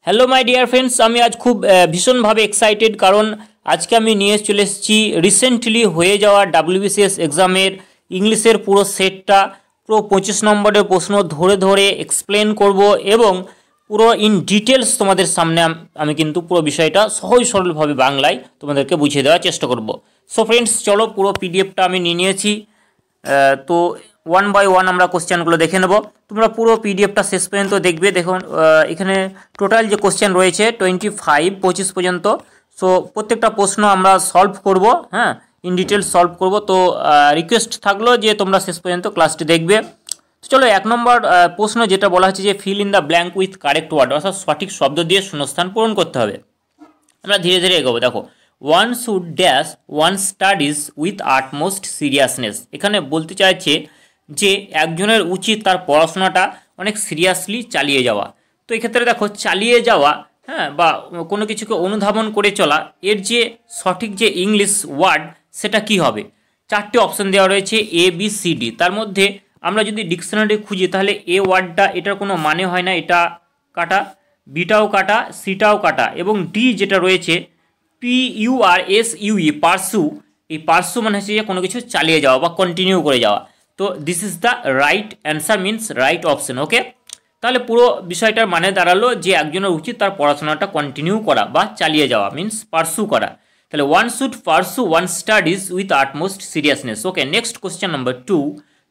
Hello my dear friends, আমি আজ খুব ভীষণভাবে এক্সাইটেড, কারণ আজকে আমি নিয়ে চলে এসেছি রিসেন্টলি হয়ে যাওয়া ডাব্লিউবিসিএস এক্সামের ইংলিশের পুরো সেটটা, পুরো 25 নম্বরের প্রশ্ন ধরে ধরে এক্সপ্লেন করব এবং পুরো ইন ডিটেলস তোমাদের সামনে আমি কিন্তু পুরো বিষয়টা সহজ সরলভাবে বাংলায় তোমাদেরকে বুঝিয়ে দেওয়ার চেষ্টা করব। সো ফ্রেন্ডস, চলো পুরো পিডিএফটা আমি নিয়ে নিয়েছি। তো ওয়ান বাই ওয়ান আমরা কোশ্চেনগুলো দেখে নেব। তোমরা পুরো পিডিএফটা শেষ পর্যন্ত দেখবে। দেখুন, এখানে টোটাল যে কোশ্চেন রয়েছে 25 পর্যন্ত। সো প্রত্যেকটা প্রশ্ন আমরা সলভ করব, হ্যাঁ, ইন ডিটেলস সলভ করব। তো রিকোয়েস্ট থাকলো যে তোমরা শেষ পর্যন্ত ক্লাসটি দেখবে। তো চলো, 1 নম্বর প্রশ্ন যেটা বলা হচ্ছে যে fill in the blank with correct word, অর্থাৎ সঠিক শব্দ দিয়ে শূন্যস্থান পূরণ করতে হবে। আমরা ধীরে ধীরে এগোবো। দেখো, one should dash one studies with utmost seriousness. এখানে বলতে চাইছে যে একজনের উচিত তার পড়াশোনাটা অনেক সিরিয়াসলি চালিয়ে যাওয়া। তো এক্ষেত্রে দেখো, চালিয়ে যাওয়া, হ্যাঁ, বা কোনো কিছুকে অনুধাবন করে চলা, এর যে সঠিক যে ইংলিশ ওয়ার্ড সেটা কি হবে? 4টে অপশন দেওয়া রয়েছে, এ বি সি ডি। তার মধ্যে আমরা যদি ডিকশনারি খুঁজি তাহলে এ ওয়ার্ডটা, এটার কোনো মানে হয় না, এটা কাটা, বিটাও কাটা, সিটাও কাটা, এবং ডি যেটা রয়েছে PURSUE, পার্সু, এই পার্সু মানে হচ্ছে যে কোনো কিছু চালিয়ে যাওয়া বা কন্টিনিউ করে যাওয়া। তো this is the right answer, means right option. Okay, তাহলে পুরো বিষয়টার মানে দাঁড়ালো যে একজনের উচিত তার পড়াশোনাটা কন্টিনিউ করা বা চালিয়ে যাওয়া, মিনস পার্সু করা। তাহলে one should pursue one studies with utmost seriousness. Okay, next question number 2,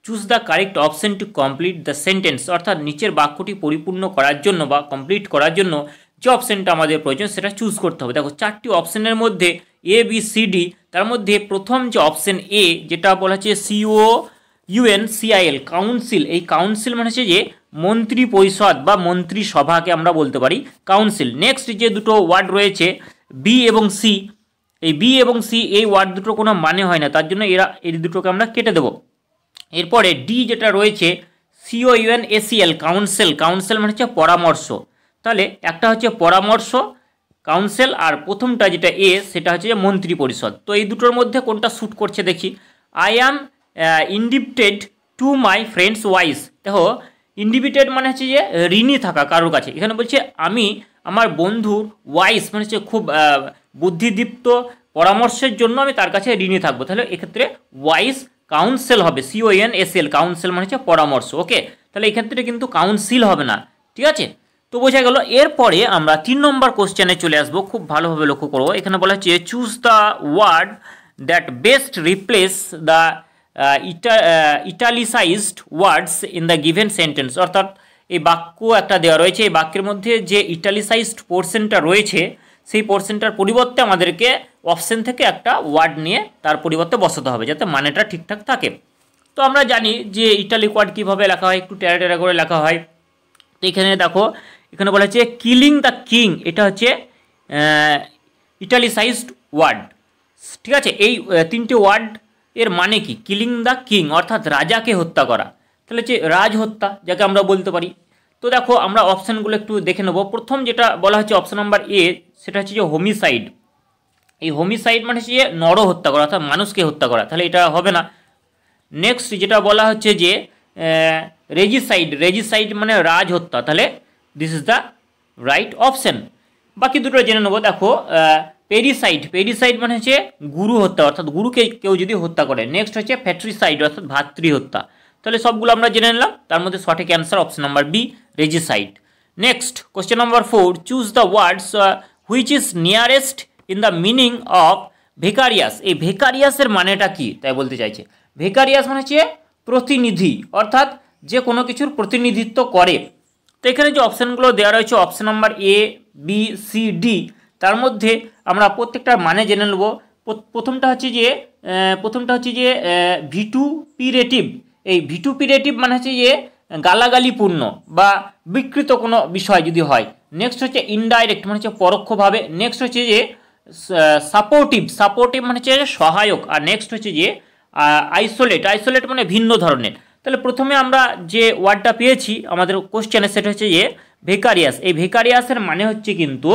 choose the correct option to complete the sentence. অর্থাৎ নিচের বাক্যটি পরিপূর্ণ করার জন্য বা কমপ্লিট করার জন্য যে অপশনটা আমাদের প্রয়োজন সেটা চুজ করতে হবে। দেখো, 4টি অপশনের মধ্যে এ বি সি ডি, তার মধ্যে প্রথম যে অপশন এ, যেটা বলা হচ্ছে COUNCIL, কাউন্সিল। এই কাউন্সিল মানে হচ্ছে যে মন্ত্রী পরিষদ বা মন্ত্রিসভাকে আমরা বলতে পারি কাউন্সিল। নেক্সট যে দুটো ওয়ার্ড রয়েছে বি এবং সি, এই বি এবং সি এই ওয়ার্ড দুটো কোনো মানে হয় না, তার জন্য এই দুটোকে আমরা কেটে দেবো। এরপরে ডি যেটা রয়েছে COUNSIL, কাউন্সিল। কাউন্সিল মানে হচ্ছে পরামর্শ। তাহলে একটা হচ্ছে পরামর্শ কাউন্সিল, আর প্রথমটা যেটা এ সেটা হচ্ছে যে মন্ত্রী পরিষদ। তো এই দুটোর মধ্যে কোনটা শ্যুট করছে দেখি। I am independent to my friends wise. দেখো, ইন্ডিপেন্ডেন্ট মানে হচ্ছে যে ঋণী থাকা কারোর কাছে। এখানে বলছে আমি আমার বন্ধুর ওয়াইস মানে হচ্ছে খুব বুদ্ধিদীপ্ত পরামর্শের জন্য আমি তার কাছে ঋণী থাকবো। তাহলে এক্ষেত্রে ওয়াইস কাউন্সিল হবে, CONSL, কাউন্সিল মানে হচ্ছে পরামর্শ। ওকে, তাহলে এক্ষেত্রে কিন্তু কাউন্সিল হবে না, ঠিক আছে? তো বোঝা গেল। এরপরে আমরা 3 নম্বর কোশ্চেনে চলে আসবো। খুব ভালোভাবে লক্ষ্য করবো, এখানে বলা হচ্ছে choose the word that best replace the italicised words in the given sentence. অর্থাৎ এই বাক্য একটা দেওয়া রয়েছে, এই বাক্যের মধ্যে যে ইটালিসাইজড পোর্শনটা রয়েছে সেই পোর্শনটার পরিবর্তে আমাদেরকে অপশন থেকে একটা ওয়ার্ড নিয়ে তার পরিবর্তে বসাতে হবে, যাতে মানেটা ঠিকঠাক থাকে। তো আমরা জানি যে ইটালিক ওয়ার্ড কীভাবে লেখা হয়, একটু টেরা টেরা করে লেখা হয়। তো এখানে দেখো, এখানে বলা হচ্ছে কিলিং দ্য কিং, এটা হচ্ছে ইটালিসাইজড ওয়ার্ড, ঠিক আছে? এই 3টে ওয়ার্ড এর মানে কি? কিলিং দ্য কিং অর্থাৎ রাজাকে হত্যা করা, তাহলে হচ্ছে রাজ হত্যা যাকে আমরা বলতে পারি। তো দেখো, আমরা অপশানগুলো একটু দেখে নেব। প্রথম যেটা বলা হচ্ছে অপশান নাম্বার এ, সেটা হচ্ছে যে হোমিসাইড। এই হোমিসাইড মানে হচ্ছে যে নর হত্যা করা, অর্থাৎ মানুষকে হত্যা করা, তাহলে এটা হবে না। নেক্সট যেটা বলা হচ্ছে যে রেজিসাইড, রেজিসাইড মানে রাজ হত্যা, তাহলে this is the right option. বাকি দুটো জেনে নেবো। দেখো, পেরিসাইড, পেরিসাইড মানে হচ্ছে গুরু হত্যা, অর্থাৎ গুরুকে কেউ যদি হত্যা করে। নেক্সট হচ্ছে ফ্যাট্রিসাইড, অর্থাৎ ভাতৃ হত্যা। তাহলে সবগুলো আমরা জেনে নিলাম, তার মধ্যে সঠিক answer option number B, regicide. Next question number 4, choose the words which is nearest in the meaning of vicarious. এই ভেকারিয়াসের মানেটা কি তাই বলতে চাইছে। ভেকারিয়াস মানে হচ্ছে প্রতিনিধি, অর্থাৎ যে কোনো কিছুর প্রতিনিধিত্ব করে। তো এখানে যে অপশানগুলো দেওয়া রয়েছে option number A B C D, তার মধ্যে আমরা প্রত্যেকটার মানে জেনে নেব। প্রথমটা হচ্ছে যে ভিটুপিরেটিভ। এই ভিটুপিরেটিভ মানে হচ্ছে যে গালাগালিপূর্ণ বা বিকৃত কোনো বিষয় যদি হয়। নেক্সট হচ্ছে ইনডাইরেক্ট মানে হচ্ছে পরোক্ষভাবে। নেক্সট হচ্ছে যে সাপোর্টিভ, সাপোর্টিভ মানে হচ্ছে সহায়ক। আর নেক্সট হচ্ছে যে আইসোলেট, আইসোলেট মানে ভিন্ন ধরনের। তাহলে প্রথমে আমরা যে ওয়ার্ডটা পেয়েছি আমাদের কোশ্চেনে সেটা হচ্ছে যে ভেকারিয়াস। এই ভেকারিয়াসের মানে হচ্ছে কিন্তু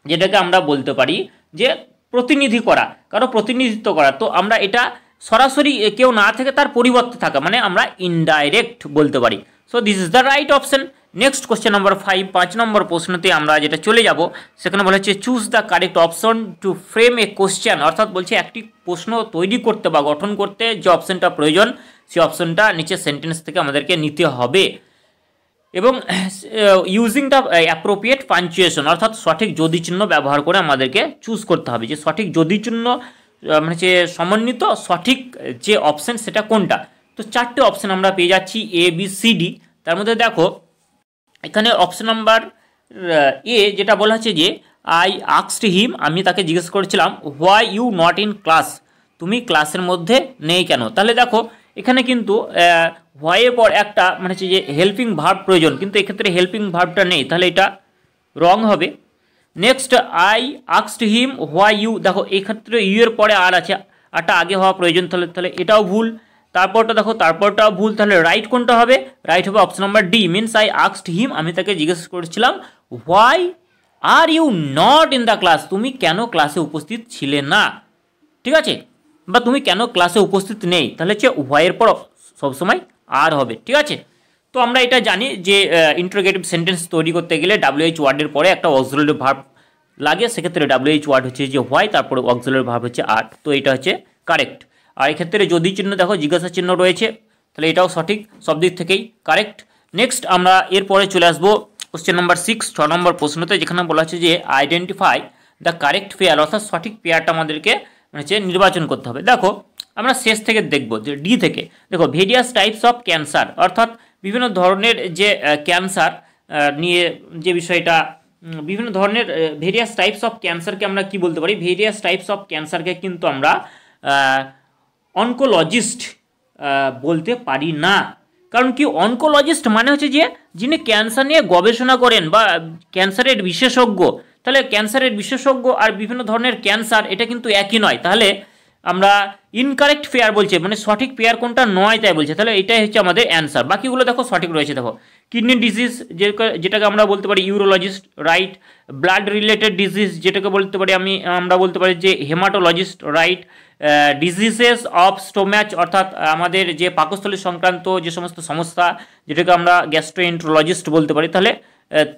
যেটাকে আমরা বলতে পারি যে প্রতিনিধি করা, কারো প্রতিনিধিত্ব করা। তো আমরা এটা সরাসরি কেউ না থেকে তার পরিবর্তে থাকা মানে আমরা ইনডাইরেক্ট বলতে পারি। So this is the right option. Next question number 5, 5 নম্বর প্রশ্নতে আমরা যেটা চলে যাব, সেখানে বলা হচ্ছে choose the correct option two frame A question, অর্থাৎ বলছে একটি প্রশ্ন তৈরি করতে বা গঠন করতে যে অপশনটা প্রয়োজন সেই অপশনটা নিচে সেন্টেন্স থেকে আমাদেরকে নিতে হবে, এবং ইউজিং দ্য অ্যাপ্রোপ্রিয়েট পাঞ্চুয়েশন, অর্থাৎ সঠিক যদি চিহ্ন ব্যবহার করে আমাদেরকে চুজ করতে হবে যে সঠিক যদি চিহ্ন মানে যে সমন্বিত সঠিক যে অপশন সেটা কোনটা। তো 4টে অপশন আমরা পেয়ে যাচ্ছি এ বি সি ডি। তার মধ্যে দেখো এখানে অপশন নাম্বার এ যেটা বলা হচ্ছে যে আই আস্কড হিম, আমি তাকে জিজ্ঞেস করেছিলাম why you not in class, তুমি ক্লাসের মধ্যে নেই কেন। তাহলে দেখো এখানে কিন্তু হোয়াইয়ের পর একটা মানে হচ্ছে যে হেল্পিং ভার্ব প্রয়োজন, কিন্তু এক্ষেত্রে হেল্পিং ভার্বটা নেই, তাহলে এটা রং হবে। Next I asked him why you, দেখো এক্ষেত্রে ইউ এর পরে আর আছে, আরটা আগে হওয়া প্রয়োজন, তাহলে এটাও ভুল। তারপরটা দেখো তারপরটাও ভুল, তাহলে রাইট কোনটা হবে? রাইট হবে option number D, means I asked him, আমি তাকে জিজ্ঞেস করেছিলাম why are you not in the class, তুমি কেন ক্লাসে উপস্থিত ছিলে না, ঠিক আছে, বা তুমি কেন ক্লাসে উপস্থিত নেই, তাহলে হচ্ছে হোয়াইয়ের পর সবসময় আর হবে, ঠিক আছে। তো আমরা এটা জানি যে ইন্টারোগেটিভ সেন্টেন্স তৈরি করতে গেলে WH ওয়ার্ডের পরে একটা অক্সিলারি ভার্ব লাগে, সেক্ষেত্রে WH ওয়ার্ড হচ্ছে যে হোয়াই, তারপরে অক্সিলারি ভার্ব হচ্ছে আর, তো এটা হচ্ছে কারেক্ট। আর এক্ষেত্রে যদি চিহ্ন দেখো জিজ্ঞাসা চিহ্ন রয়েছে, তাহলে এটাও সঠিক, সব দিক থেকেই কারেক্ট। নেক্সট আমরা এরপরে চলে আসবো কোশ্চেন নাম্বার 6, 6 নম্বর প্রশ্নতে, যেখানে বলা হচ্ছে যে আইডেন্টিফাই দ্য কারেক্ট পেয়ার, অর্থাৎ সঠিক পেয়ারটা আমাদেরকে হচ্ছে নির্বাচন করতে হবে। দেখো আমরা শেষ থেকে দেখব যে ডি থেকে, দেখো ভেরিয়াস টাইপস অফ ক্যান্সার, অর্থাৎ বিভিন্ন ধরনের যে ক্যান্সার নিয়ে যে বিষয়টা, বিভিন্ন ধরনের ভেরিয়াস টাইপস অফ ক্যান্সারকে আমরা কি বলতে পারি? ভেরিয়াস টাইপস অফ ক্যান্সারকে কিন্তু আমরা অনকোলজিস্ট বলতে পারি না। কারণ কি, অনকোলজিস্ট মানে হচ্ছে যে যিনি ক্যান্সার নিয়ে গবেষণা করেন বা ক্যান্সারের বিশেষজ্ঞ, তাহলে ক্যান্সারের বিশেষজ্ঞ আর বিভিন্ন ধরনের ক্যান্সার এটা কিন্তু একই নয়, তাহলে আমরা ইনকারেক্ট পেয়ার বলছে, মানে সঠিক পেয়ার কোনটা নয় তাই বলছে, তাহলে এটাই হচ্ছে আমাদের অ্যান্সার। বাকিগুলো দেখো সঠিক রয়েছে, দেখো কিডনি ডিজিজ যেটাকে আমরা বলতে পারি urologist, right. Blood related disease যেটাকে বলতে পারি আমরা বলতে পারি যে হেমাটোলজিস্ট, রাইট। ডিজিজেস অফ স্টোম্যাচ, অর্থাৎ আমাদের যে পাকস্থলী সংক্রান্ত যে সমস্ত সমস্যা যেটাকে আমরা গ্যাস্ট্রোএন্টারোলজিস্ট বলতে পারি, তাহলে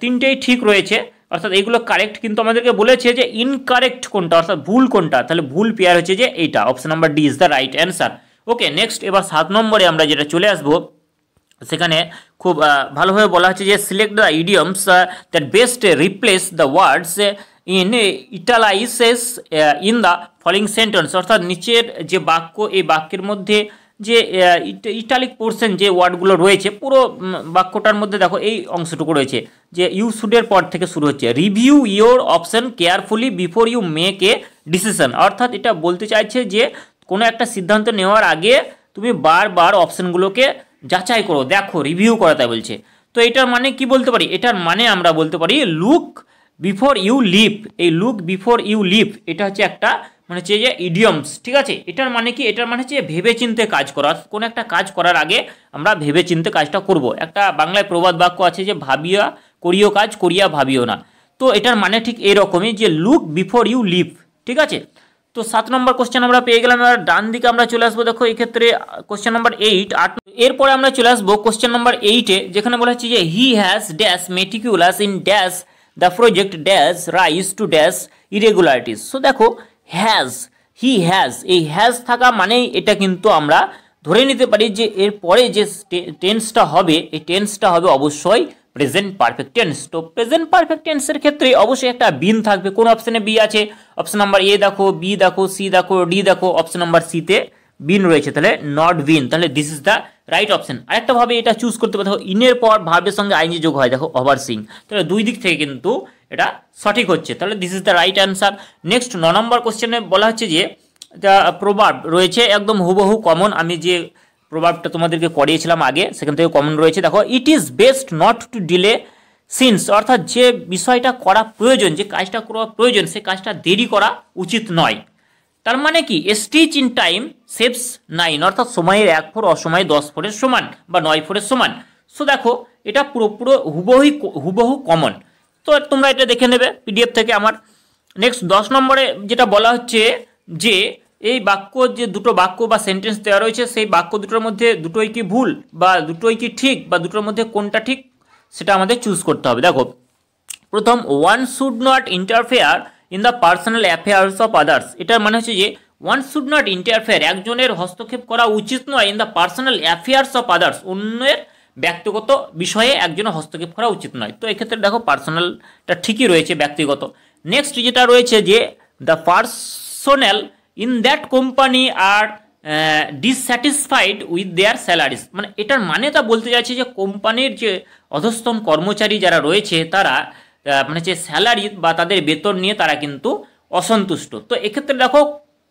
তিনটেই ঠিক রয়েছে, অর্থাৎ এইগুলো কারেক্ট। কিন্তু আমাদেরকে বলেছে যে ইনকারেক্ট কোনটা, অর্থাৎ ভুল কোনটা, তাহলে ভুল পেয়ার হচ্ছে যে এইটা, option number D is the right answer. Okay, next এবার 7 নম্বরে আমরা যেটা চলে আসবো, সেখানে খুব ভালোভাবে বলা হচ্ছে যে select the idioms that best replace the words in italics in the following sentence, অর্থাৎ নিচের যে বাক্য, এই বাক্যের মধ্যে যে ইটালিক পোর্শন যে ওয়ার্ডগুলো রয়েছে, পুরো বাক্যটার মধ্যে দেখো এই অংশটুকু রয়েছে যে ইউ শুডের পর থেকে শুরু হচ্ছে, review your option carefully before you make a decision, অর্থাৎ এটা বলতে চাইছে যে কোনো একটা সিদ্ধান্ত নেওয়ার আগে তুমি বারবার অপশনগুলোকে যাচাই করো, দেখো, রিভিউ করা, তাই বলছে। তো এটার মানে কি বলতে পারি? এটার মানে আমরা বলতে পারি লুক বিফোর ইউ লিভ। এই লুক বিফোর ইউ লিভ এটা হচ্ছে একটা মানে হচ্ছে যে ইডিয়মস, ঠিক আছে। এটার মানে কি? এটার মানে হচ্ছে ভেবে চিন্তে কাজ করা, কোনো একটা কাজ করার আগে আমরা ভেবে চিন্তে কাজটা করব। একটা বাংলায় প্রবাদ বাক্য আছে যে ভাবিয়া করিও কাজ, করিয়া ভাবিও না। তো এটার মানে ঠিক এরকমই যে লুক বিফোর ইউ লিভ, ঠিক আছে। তো 7 নম্বর কোশ্চেন আমরা পেয়ে গেলাম। এবার ডান দিকে আমরা চলে আসবো, দেখো এই ক্ষেত্রে কোশ্চেন নাম্বার 8, 8। এরপরে আমরা চলে আসবো কোশ্চেন নাম্বার 8-এ, যেখানে বলা হচ্ছে যে he has dash meticulous in dash the project dash rise to dash irregularities. So দেখো হ্যাজ, হি হ্যাজ, এই হ্যাজ থাকা মানেই এটা কিন্তু আমরা ধরে নিতে পারি যে এরপরে যে টেন্সটা হবে, এই টেন্সটা হবে অবশ্যই প্রেজেন্ট পারফেক্ট টেন্স। তো প্রেজেন্ট পারফেক্ট টেন্সের ক্ষেত্রে অবশ্যই একটা বিন থাকবে। কোন অপশনে বি আছে? অপশন নাম্বার এ দেখো, বি দেখো, সি দেখো, ডি দেখো, অপশন নাম্বার সিতে বিন রয়েছে, তাহলে নট বিন, তাহলে this is the right option. আরেকটা ভাবে এটা চুজ করতে পারো, দেখো ইনের পর ভার্বের সঙ্গে আইএনজি যোগ হয়, দেখো ওভারসিং, তাহলে দুই দিক থেকে কিন্তু এটা সঠিক হচ্ছে, তাহলে this is the right answer. Next 9 নম্বর কোশ্চেনে বলা হচ্ছে যে প্রভাব রয়েছে একদম হুবহু কমন, আমি যে প্রভাবটা তোমাদেরকে করিয়েছিলাম আগে সেখান থেকে কমন রয়েছে। দেখো it is best not to delay since, অর্থাৎ যে বিষয়টা করা প্রয়োজন, যে কাজটা করা প্রয়োজন, সে কাজটা দেরি করা উচিত নয়। তার মানে কি? এ স্টিচ ইন টাইম সেভস 9, অর্থাৎ সময়ের 1 ফোর অসময়ে 10 ফোরের সমান বা 9 ফোরের সমান। সো দেখো এটা পুরো হুবহু কমন, তো তোমরা এটা দেখে নেবে পিডিএফ থেকে আমার। নেক্সট 10 নম্বরে যেটা বলা হচ্ছে যে এই বাক্য যে দুটো বাক্য বা সেন্টেন্স দেওয়া রয়েছে সেই বাক্য দুটোর মধ্যে দুটোই কি ভুল বা দুটোই কি ঠিক বা দুটোর মধ্যে কোনটা ঠিক সেটা আমাদের চুজ করতে হবে। দেখো প্রথম, one should not interfere in the personal affairs of others, এটার মানে হচ্ছে যে ওয়ান শুড নট ইন্টারফেয়ার, একজনের হস্তক্ষেপ করা উচিত নয় in the personal affairs of others, অন্যের ব্যক্তিগত বিষয়ে একজনের হস্তক্ষেপ করা উচিত নয়। তো এক্ষেত্রে দেখো পার্সোনালটা ঠিকই রয়েছে, ব্যক্তিগত। নেক্সট যেটা রয়েছে যে the personal in that company are dissatisfied with their salaries, মানে এটার মানে তা বলতে চাইছে যে কোম্পানির যে অধস্তন কর্মচারী যারা রয়েছে তারা মানে যে স্যালারি বা তাদের বেতন নিয়ে তারা কিন্তু অসন্তুষ্ট। তো এক্ষেত্রে দেখো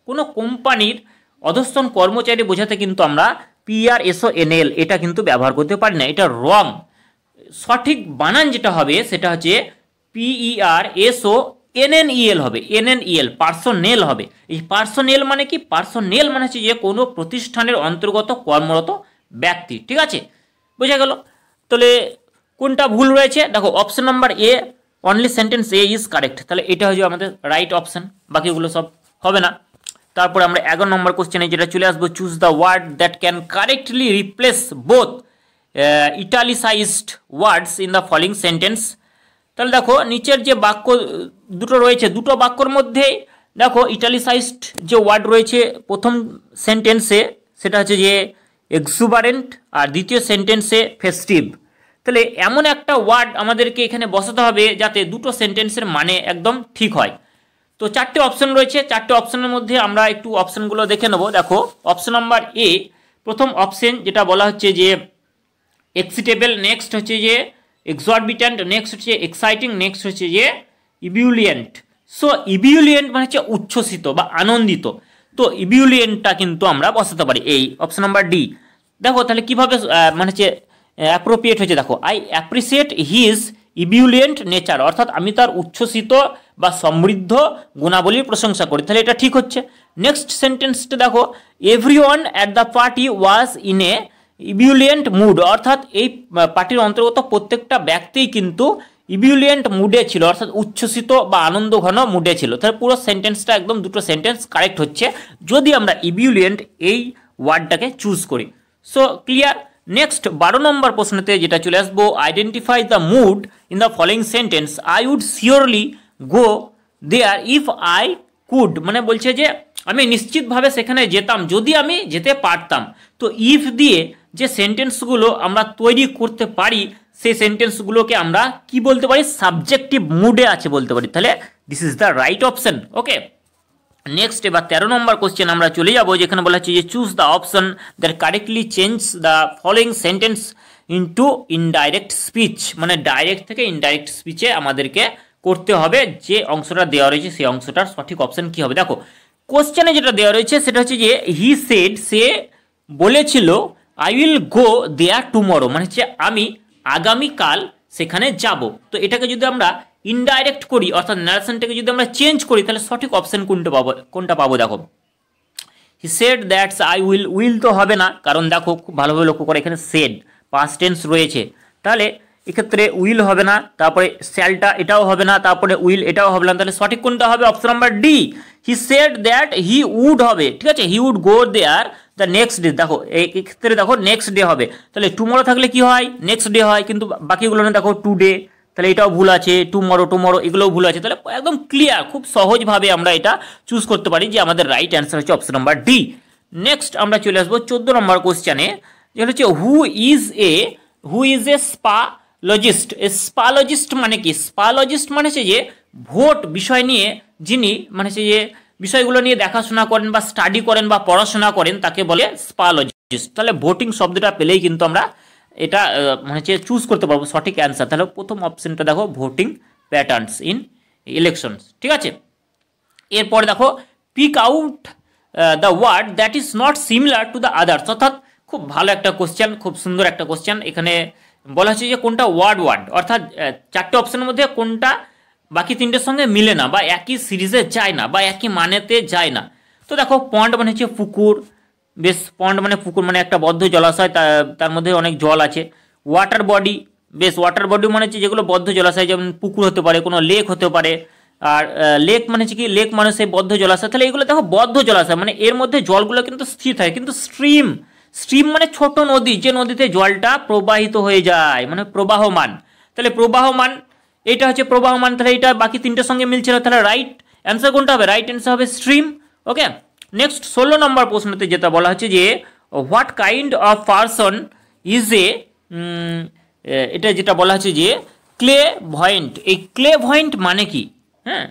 কোনো কোম্পানির অধস্তন কর্মচারী বোঝাতে কিন্তু আমরা PRSONL এটা কিন্তু ব্যবহার করতে পারি না, এটা রং। সঠিক বানান যেটা হবে সেটা হচ্ছে PERSONNEL হবে, NNEL, পার্সোনেল হবে। এই পার্সোনেল মানে কি? পার্সোনেল মানে হচ্ছে যে কোনো প্রতিষ্ঠানের অন্তর্গত কর্মরত ব্যক্তি, ঠিক আছে, বোঝা গেল। তাহলে কোনটা ভুল রয়েছে? দেখো option number A, only sentence A is correct, তাহলে এটা হচ্ছে আমাদের রাইট অপশন, বাকিগুলো সব হবে না। তারপরে আমরা 11 নম্বর কোশ্চেনে যেটা চলে আসবো, choose the word that can correctly replace both italicised words in the following sentence. তাহলে দেখো নিচের যে বাক্য দুটো রয়েছে, দুটো বাক্যর মধ্যেই দেখো ইটালিসাইজড যে ওয়ার্ড রয়েছে প্রথম সেন্টেন্সে সেটা হচ্ছে যে এক্সুবারেন্ট, আর দ্বিতীয় সেন্টেন্সে ফেস্টিভ। তাহলে এমন একটা ওয়ার্ড আমাদেরকে এখানে বসাতে হবে যাতে দুটো সেন্টেন্সের মানে একদম ঠিক হয়। তো চারটে অপশন রয়েছে, চারটে অপশনের মধ্যে আমরা একটু অপশনগুলো দেখে নেব। দেখো অপশন নাম্বার এ, প্রথম অপশন যেটা বলা হচ্ছে যে এক্সিটেবল, নেক্সট হচ্ছে যে এক্সরবিট্যান্ট, নেক্সট হচ্ছে এক্সাইটিং, নেক্সট হচ্ছে যে ইবিউলিয়েন্ট। সো ইবিউলিয়েন্ট মানে হচ্ছে উচ্ছ্বসিত বা আনন্দিত, তো ইবিউলিয়েন্টটা কিন্তু আমরা বসাতে পারি এই অপশন নাম্বার ডি। দেখো তাহলে কীভাবে মানে হচ্ছে অ্যাপ্রোপ্রিয়েট হয়েছে, দেখো আই অ্যাপ্রিসিয়েট হিজ ইবিউলিয়েন্ট নেচার, অর্থাৎ আমি তার উচ্ছ্বসিত বা সমৃদ্ধ গুণাবলীর প্রশংসা করি, তাহলে এটা ঠিক হচ্ছে। নেক্সট সেন্টেন্সটা দেখো, everyone at the party was in a ebullient mood, অর্থাৎ এই পার্টির অন্তর্গত প্রত্যেকটা ব্যক্তিই কিন্তু ইবিউলিয়েন্ট মুডে ছিল, অর্থাৎ উচ্ছ্বসিত বা আনন্দ ঘন মুডে ছিল। তাহলে পুরো সেন্টেন্সটা একদম দুটো সেন্টেন্স কারেক্ট হচ্ছে যদি আমরা ইবিউলিয়েন্ট এই ওয়ার্ডটাকে চুজ করি। So clear. নেক্সট 12 নম্বর প্রশ্নতে যেটা চলে আসবো, identify the mood in the following sentence, I would surely go there if I could, মানে বলছে যে আমি নিশ্চিতভাবে সেখানে যেতাম যদি আমি যেতে পারতাম। তো ইফ দিয়ে যে সেন্টেন্সগুলো আমরা তৈরি করতে পারি সেই সেন্টেন্সগুলোকে আমরা কি বলতে পারি? সাবজেক্টিভ মুডে আছে বলতে পারি, তাহলে this is the right option. Okay, next এবার 13 নম্বর কোশ্চেন আমরা চলে যাব, যেখানে বলা হচ্ছে যে choose the option that correctly change the following sentence into indirect speech, মানে ডাইরেক্ট থেকে ইনডাইরেক্ট স্পিচে আমাদেরকে করতে হবে। যে অংশটা দেওয়া রয়েছে সেই অংশটার সঠিক অপশন কি হবে? দেখো কোশ্চেনে যেটা দেওয়া রয়েছে সেটা হচ্ছে যে হি সেড, সে বলেছিল, I will go there tomorrow, মানে হচ্ছে আমি আগামীকাল সেখানে যাব। তো এটাকে যদি আমরা ইনডাইরেক্ট করি, অর্থাৎ ন্যারেশনটাকে যদি আমরা চেঞ্জ করি, তাহলে সঠিক অপশন কোনটা পাবো? দেখো he said that's I will, will তো হবে না, কারণ দেখো খুব ভালোভাবে লক্ষ্য করে এখানে সেড পাস্ট টেন্স রয়েছে, তাহলে এক্ষেত্রে উইল হবে না, তারপরে শ্যালটা এটাও হবে না, তারপরে উইল এটাও হবে না, তাহলে সঠিক কোনটা হবে? Option number D, he said that he would হবে, ঠিক আছে, he would go there the next day. দেখো এই ক্ষেত্রে দেখো নেক্সট ডে হবে, তাহলে টুমরো থাকলে কি হয়? নেক্সট ডে হয়, কিন্তু বাকিগুলো না দেখো টুডে, তাহলে এটাও ভুল আছে, টুমরো এগুলোও ভুল আছে। তাহলে একদম ক্লিয়ার, খুব সহজভাবে আমরা এটা চুজ করতে পারি যে আমাদের রাইট অ্যান্সার হচ্ছে অপশন নাম্বার ডি। নেক্সট আমরা চলে আসবো 14 নম্বর কোশ্চেনে, যেটা হচ্ছে হু ইজ এ স্পালজিস্ট। স্পালজিস্ট মানে কি? স্পালজিস্ট মানে হচ্ছে যে ভোট বিষয় নিয়ে যিনি মানে হচ্ছে যে বিষয়গুলো নিয়ে দেখাশোনা করেন বা স্টাডি করেন বা পড়াশোনা করেন তাকে বলে স্পালজিস্ট। তাহলে ভোটিং শব্দটা পেলেই কিন্তু আমরা এটা মানে হচ্ছে চুজ করতে পারবো সঠিক অ্যান্সার। তাহলে প্রথম অপশনটা দেখো ভোটিং প্যাটার্নস ইন ইলেকশনস, ঠিক আছে। এরপরে দেখো pick out the word that is not similar to the others, অর্থাৎ খুব ভালো একটা কোশ্চেন, খুব সুন্দর একটা কোশ্চেন। এখানে বলা হচ্ছে যে কোনটা ওয়ার্ড, অর্থাৎ চারটে অপশনের মধ্যে কোনটা বাকি তিনটের সঙ্গে মিলে না বা একই সিরিজে যায় না বা একই মানেতে যায় না। তো দেখো পন্ড মানে হচ্ছে পুকুর, বেশ পন্ড মানে পুকুর, মানে একটা বদ্ধ জলাশয়, তার মধ্যে অনেক জল আছে। ওয়াটার বডি, বেশ ওয়াটার বডি মানে হচ্ছে যেগুলো বদ্ধ জলাশয়, যেমন পুকুর হতে পারে, কোনো লেক হতে পারে, আর লেক মানে হচ্ছে কি, লেক মানে সেই বদ্ধ জলাশয়। তাহলে এগুলো দেখো বদ্ধ জলাশয় মানে এর মধ্যে জলগুলো কিন্তু স্থির থাকে। কিন্তু স্ট্রিম, স্ট্রিম মানে ছোট নদী, যে নদীতে জলটা প্রবাহিত হয়ে যায়, মানে প্রবাহমান। তাহলে প্রবাহমান, এটা হচ্ছে প্রবাহমান। তাহলে এটা বাকি তিনটের সঙ্গে মিলছিল। তাহলে রাইট অ্যান্সার কোনটা হবে? রাইট অ্যান্সার হবে স্ট্রিম। ওকে, নেক্সট 16 নম্বর প্রশ্নতে যেটা বলা হচ্ছে যে what kind of person is a, এটা যেটা বলা হচ্ছে যে ক্লে ভয়েন্ট। এই ক্লে ভয়েন্ট মানে কি? হ্যাঁ,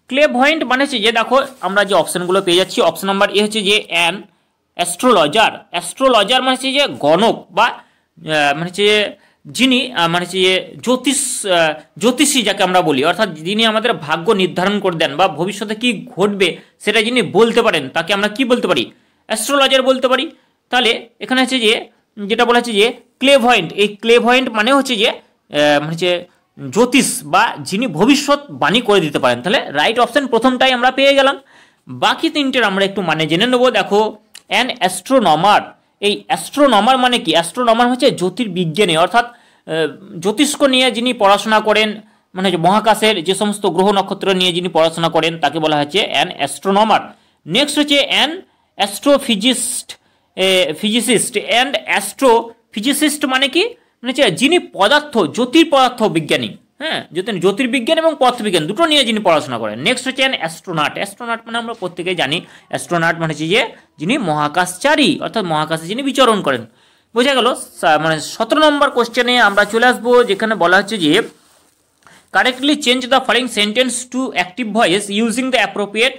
ক্লে ভয়েন্ট মানে হচ্ছে যে দেখো আমরা যে অপশানগুলো পেয়ে যাচ্ছি, অপশন নাম্বার এ হচ্ছে যে অ্যান অ্যাস্ট্রোলজার। অ্যাস্ট্রোলজার মানে হচ্ছে যে গণক বা মানে হচ্ছে যিনি মানে হচ্ছে যে জ্যোতিষী যাকে আমরা বলি, অর্থাৎ যিনি আমাদের ভাগ্য নির্ধারণ করে দেন বা ভবিষ্যতে কি ঘটবে সেটা যিনি বলতে পারেন, তাকে আমরা কি বলতে পারি? অ্যাস্ট্রোলজার বলতে পারি। তাহলে এখানে হচ্ছে যে যেটা বলা হচ্ছে যে ক্লেভয়েন্ট, এই ক্লেভয়েন্ট মানে হচ্ছে যে মানে হচ্ছে জ্যোতিষ বা যিনি ভবিষ্যৎবাণী করে দিতে পারেন। তাহলে রাইট অপশন প্রথমটাই আমরা পেয়ে গেলাম। বাকি তিনটের আমরা একটু মানে জেনে নেবো। দেখো অ্যান অ্যাস্ট্রোনমার, এই অ্যাস্ট্রোনমার মানে কি? অ্যাস্ট্রোনমার হচ্ছে জ্যোতির্বিজ্ঞানী, অর্থাৎ জ্যোতিষ্ক নিয়ে যিনি পড়াশোনা করেন, মানে মহাকাশের যে সমস্ত গ্রহ নক্ষত্র নিয়ে যিনি পড়াশোনা করেন তাকে বলা হচ্ছে অ্যান অ্যাস্ট্রোনমার। নেক্সট হচ্ছে অ্যান অ্যাস্ট্রোফিজিস্ট, ফিজিসিস্ট। অ্যান্ড অ্যাস্ট্রোফিজিসিস্ট মানে কি? মানে হচ্ছে যিনি জ্যোতির্পদার্থ বিজ্ঞানী, হ্যাঁ, জ্যোতির্বিজ্ঞান এবং পদার্থবিজ্ঞান দুটো নিয়ে যিনি পড়াশোনা করেন। নেক্সট হচ্ছে অ্যান অ্যাস্ট্রোনট। অ্যাস্ট্রোনট মানে আমরা প্রত্যেকেই জানি, অ্যাস্ট্রোনট মানে হচ্ছে যে যিনি মহাকাশচারী, অর্থাৎ মহাকাশে যিনি বিচরণ করেন। বোঝা গেল। মানে 17 নম্বর কোশ্চেনে আমরা চলে আসবো, যেখানে বলা হচ্ছে যে correctly change the following sentence to active voice using the appropriate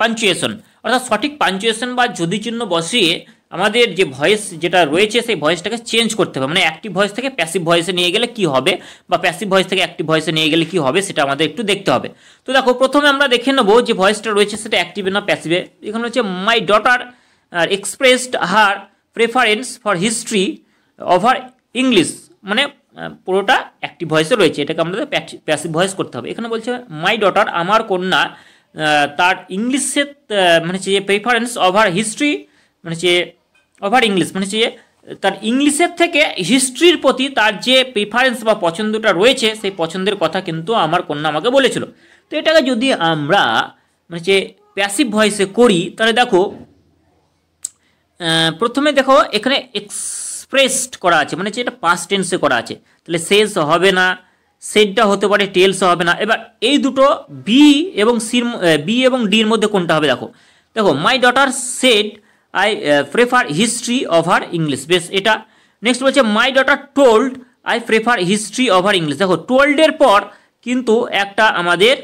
punctuation. অর্থাৎ সঠিক পাঞ্চুয়েশন বা যদি চিহ্ন বসিয়ে আমাদের যে ভয়েস যেটা রয়েছে সেই ভয়েসটাকে চেঞ্জ করতে হবে। মানে অ্যাক্টিভ ভয়েস থেকে প্যাসিভ ভয়েসে নিয়ে গেলে কি হবে, বা প্যাসিভ ভয়েস থেকে অ্যাক্টিভ ভয়েসে নিয়ে গেলে কি হবে, সেটা আমাদের একটু দেখতে হবে। তো দেখো প্রথমে আমরা দেখে নেবো যে ভয়েসটা রয়েছে সেটা অ্যাক্টিভে না প্যাসিভে। এখানে হচ্ছে my daughter expressed her preference for history over English, মানে পুরোটা অ্যাক্টিভ ভয়েসে রয়েছে, এটাকে আমাদের প্যাসিভ ভয়েস করতে হবে। এখানে বলছে মাই ডটার, আমার কন্যা, তার ইংলিশের মানে যে প্রেফারেন্স ওভার হিস্ট্রি মানে যে ওভার ইংলিশ মানে যে তার ইংলিশের থেকে হিস্ট্রির প্রতি তার যে প্রেফারেন্স বা পছন্দটা রয়েছে সেই পছন্দের কথা কিন্তু আমার কন্যা আমাকে বলেছিল। তো এটাকে যদি আমরা মানে যে প্যাসিভ ভয়েসে করি তাহলে দেখো প্রথমে দেখো এখানে এক্সপ্রেসড করা আছে, মানে যে এটা পাস্ট টেন্সে করা আছে, তাহলে শেষ হবে না, সেটটা হতে পারে, টেলস হবে না। এবার এই দুটো বি এবং ডির মধ্যে কোনটা হবে? দেখো দেখো মাই daughter said I prefer history over English, বেশ এটা। নেক্সট বলছে my daughter told I prefer history over English. দেখো টোল্ডের পর কিন্তু একটা আমাদের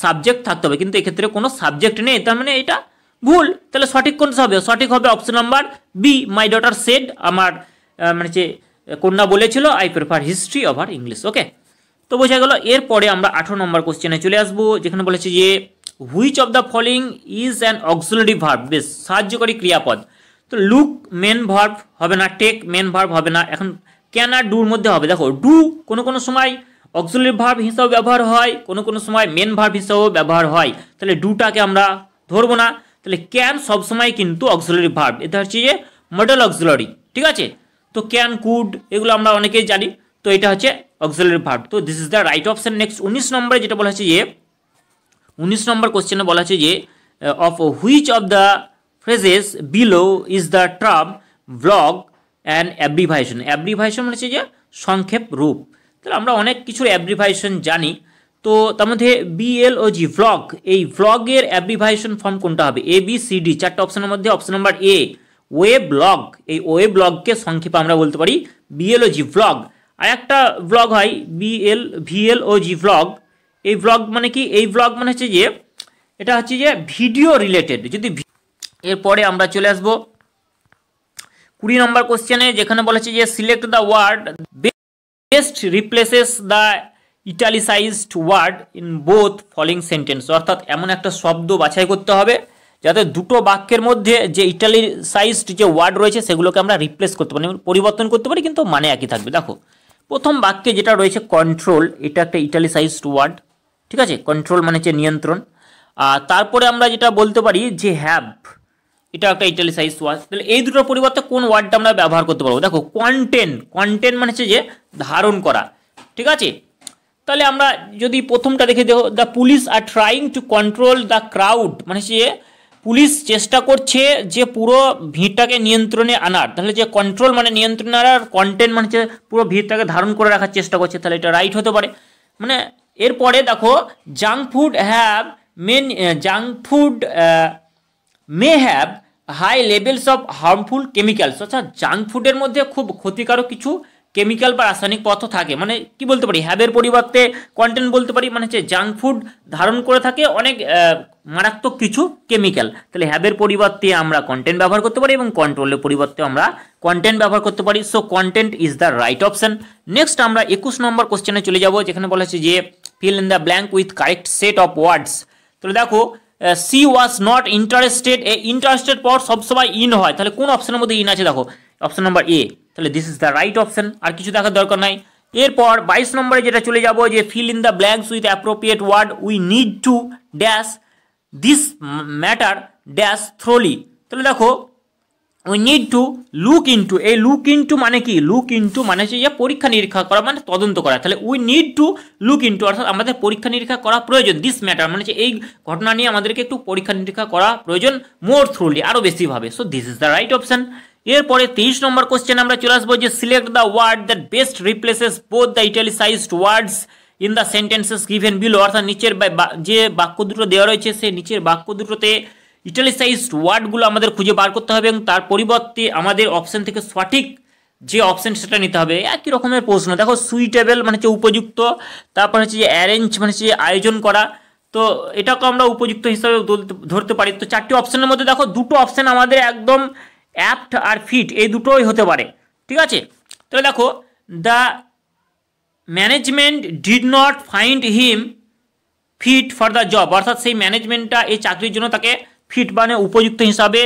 সাবজেক্ট থাকতে হবে, কিন্তু এক্ষেত্রে কোনো সাবজেক্ট নেই, তার মানে এটা ভুল। তাহলে সঠিক কোনটা হবে? সঠিক হবে option number B, my daughter said, আমার মানে যে কন্যা বলেছিল I prefer history over English. Okay, তো বোঝা গেল। এরপরে আমরা 18 নম্বর কোশ্চেনে চলে আসবো, যেখানে বলেছে যে which of the following is an auxiliary verb, বেশ সাহায্যকারী ক্রিয়াপদ। তো লুক মেন ভার্ব হবে না, টেক মেন ভার্ব হবে না, এখন ক্যান আর ডুর মধ্যে হবে। দেখো ডু কোনো সময় অক্সিলারি ভার্ব হিসাবে ব্যবহার হয়, কোনো সময় মেন ভার্ব হিসাবেও ব্যবহার হয়, তাহলে ডুটাকে আমরা ধরবো না। তাহলে ক্যান সবসময় কিন্তু অক্সিলারি ভার্ব, এটা হচ্ছে যে মডেল অক্সিলারি, ঠিক আছে। তো ক্যান, কুড এগুলো আমরা অনেকেই জানি, তো এটা হচ্ছে অক্সিলারি ভার্ব। তো this is the right option. Next 19 নম্বরে যেটা বলা হচ্ছে যে 19 নম্বর কোশ্চেনে বলা হচ্ছে যে of which of the phrases below is the term blog and abbreviation. Abbreviation মানে হচ্ছে যে সংক্ষেপ রূপ। তাহলে আমরা অনেক কিছুর অ্যাব্রিভাইশন জানি, তো তার মধ্যে BLOG ভ্লগ, এই ভ্লগের অ্যাব্রিভাইশন ফর্ম কোনটা হবে? ABCD, চারটা অপশনের মধ্যে option number a way blog. এই ওয়ে ব্লগকে সংক্ষেপে আমরা বলতে পারি BLOG ভ্লগ। আর একটা ব্লগ হয় VLOG ভ্লগ। এই ব্লগ মানে কি? এই ব্লগ মানে হচ্ছে যে এটা হচ্ছে যে ভিডিও রিলেটেড। যদি এরপরে আমরা চলে আসবো 20 নম্বর কোশ্চেনে, যেখানে বলেছে যে select the word best replaces the italicised word in both following sentence. অর্থাৎ এমন একটা শব্দ বাছাই করতে হবে যাতে দুটো বাক্যের মধ্যে যে ইটালিসাইজড যে ওয়ার্ড রয়েছে সেগুলোকে আমরা রিপ্লেস করতে পারি, পরিবর্তন করতে পারি, কিন্তু মানে একই থাকবে। দেখো প্রথম বাক্যে যেটা রয়েছে কন্ট্রোল, এটা একটা ইটালিসাইজড ওয়ার্ড, ঠিক আছে। কন্ট্রোল মানে হচ্ছে নিয়ন্ত্রণ। আর তারপরে আমরা যেটা বলতে পারি যে হ্যাভ, এটা একটা ইটালিসাইজড ওয়ার্ড। তাহলে এই দুটোর পরিবর্তে কোন ওয়ার্ডটা আমরা ব্যবহার করতে পারবো? দেখো কন্টেন্ট, কন্টেন্ট মানে হচ্ছে যে ধারণ করা, ঠিক আছে। তাহলে আমরা যদি প্রথমটা দেখে দেখো, the police are trying to control the crowd, মানে যে পুলিশ চেষ্টা করছে যে পুরো ভিড়টাকে নিয়ন্ত্রণে আনার। তাহলে যে কন্ট্রোল মানে নিয়ন্ত্রণে আনার, কন্টেন্ট মানে যে পুরো ভিড়টাকে ধারণ করে রাখার চেষ্টা করছে, তাহলে এটা রাইট হতে পারে। মানে এরপরে দেখো junk food may have high levels of harmful chemicals, অর্থাৎ জাঙ্ক ফুডের মধ্যে খুব ক্ষতিকারক কিছু কেমিক্যাল বা রাসায়নিক পদার্থ থাকে। মানে কি বলতে পারি, হ্যাভের পরিবর্তে কন্টেন্ট বলতে পারি, মানে হচ্ছে জাঙ্ক ফুড ধারণ করে থাকে অনেক মারাত্মক কিছু কেমিক্যাল। তাহলে হ্যাভের পরিবর্তে আমরা কন্টেন্ট ব্যবহার করতে পারি এবং কন্ট্রোলের পরিবর্তে আমরা কন্টেন্ট ব্যবহার করতে পারি। So content is the right option. Next আমরা 21 নম্বর কোশ্চেনে চলে যাব, যেখানে বলা হচ্ছে যে fill in the blank with correct set of words. তাহলে দেখো C was not interested, interested পর সবসময় ইন হয়, তাহলে কোন অপশনের মধ্যে ইন আছে? দেখো অপশন নাম্বার এ, তাহলে this is the right option, আর কিছু দেখার দরকার নাই। এরপর 22 নম্বরে যেটা চলে যাব, যে fill in the blanks with appropriate word, we need to dash this matter dash thoroughly. তাহলে দেখো we need to look into, এই লুক ইনটু মানে কি? লুক ইনটু মানে হচ্ছে যে পরীক্ষা নিরীক্ষা করা, মানে তদন্ত করা। তাহলে we need to look into অর্থাৎ আমাদের পরীক্ষা নিরীক্ষা করা প্রয়োজন। দিস ম্যাটার মানে হচ্ছে এই ঘটনা নিয়ে আমাদেরকে একটু পরীক্ষা নিরীক্ষা করা প্রয়োজন, মোর থ্রুলি, আরও বেশিভাবে। So this is the right option. এরপরে 23 নম্বর কোশ্চেন আমরা চলে আসবো, যে select the word that best replaces both the italicised words in the sentences given below, অর্থাৎ নিচের যে বাক্য দুটো দেওয়া রয়েছে সেই নিচের বাক্য দুটোতে ইটালিসাইজড ওয়ার্ডগুলো আমাদের খুঁজে বার করতে হবে এবং তার পরিবর্তে আমাদের অপশন থেকে সঠিক যে অপশন সেটা নিতে হবে। একই রকমের প্রশ্ন। দেখো সুইটেবল মানে হচ্ছে উপযুক্ত, তারপর হচ্ছে যে অ্যারেঞ্জ মানে হচ্ছে আয়োজন করা, তো এটাকে আমরা উপযুক্ত হিসাবে ধরতে পারি। তো চারটি অপশনের মধ্যে দেখো দুটো অপশন আমাদের একদম অ্যাপ্ট আর ফিট, এই দুটোই হতে পারে, ঠিক আছে। তাহলে দেখো the management did not find him fit for the job, অর্থাৎ সেই ম্যানেজমেন্টটা এই চাকরির জন্য তাকে ফিট মানে উপযুক্ত হিসাবে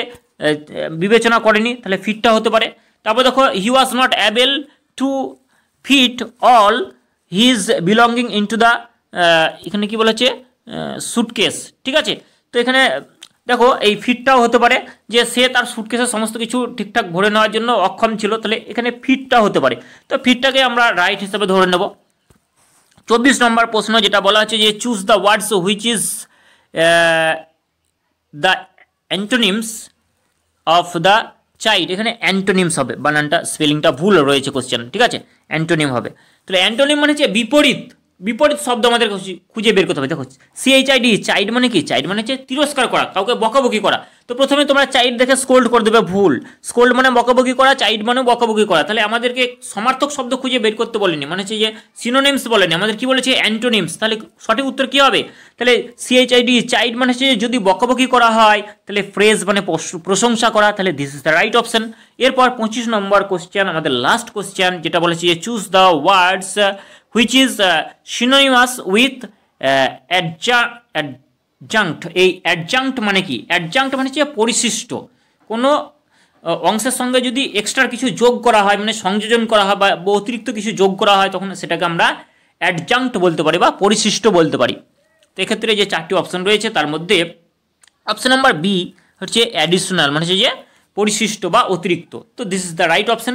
বিবেচনা করেনি, তাহলে ফিটটা হতে পারে। তারপর দেখো he was not able to fit all his belonging into the, এখানে কি বলেছে সুটকেস, ঠিক আছে। তো এখানে দেখো এই ফিটটাও হতে পারে যে সে তার সুটকেসের সমস্ত কিছু ঠিকঠাক ভরে নেওয়ার জন্য অক্ষম ছিল, তাহলে এখানে ফিটটা হতে পারে। তো ফিটটাকে আমরা রাইট হিসাবে ধরে নেব। 24 নম্বর প্রশ্ন যেটা বলা হচ্ছে যে choose the words which is the antonyms of the child, এখানে অ্যান্টোনিমস হবে, বানানটা স্পেলিংটা ভুল রয়েছে কোশ্চেন, ঠিক আছে। অ্যান্টোনিম হবে। তাহলে অ্যান্টোনিম মানে হচ্ছে বিপরীত, বিপরীত শব্দ আমাদের খুঁজে বের করতে হবে। দেখো CHID, চাইল্ড মানে কি? চাইল্ড মানে হচ্ছে তিরস্কার করা, কাউকে বকাবকি করা। তো প্রথমে তোমরা চাইল্ড দেখে স্কোল্ড করে দেবে, ভুল। স্কোল্ড মানে বকাবকি করা, চাইল্ড মানে বকাবকি করা। তাহলে আমাদেরকে সমার্থক শব্দ খুঁজে বের করতে বলেনি, মানে হচ্ছে যে সিনোনিমস বলেনি, আমাদের কি বলেছে অ্যান্টোনিমস। তাহলে সঠিক উত্তর কি হবে? তাহলে CHID, চাইল্ড মানে হচ্ছে যদি বকাবকি করা হয়, তাহলে ফ্রেজ মানে প্রশংসা করা, তাহলে this is the right option. এরপর 25 নম্বর কোশ্চেন, আমাদের লাস্ট কোশ্চেন, যেটা বলেছে যে choose the words which is synonymous with adjunct, এই adjunct মানে কি? adjunct মানে হচ্ছে পরিশিষ্ট, কোনো অংশের সঙ্গে যদি এক্সট্রা কিছু যোগ করা হয়, মানে সংযোজন করা হয় বা অতিরিক্ত কিছু যোগ করা হয়, তখন সেটাকে আমরা adjunct বলতে পারি বা পরিশিষ্ট বলতে পারি। তো এক্ষেত্রে যে চারটি অপশন রয়েছে তার মধ্যে অপশন নাম্বার বি হচ্ছে অ্যাডিশনাল, মানে হচ্ছে যে পরিশিষ্ট বা অতিরিক্ত। তো this is the right option.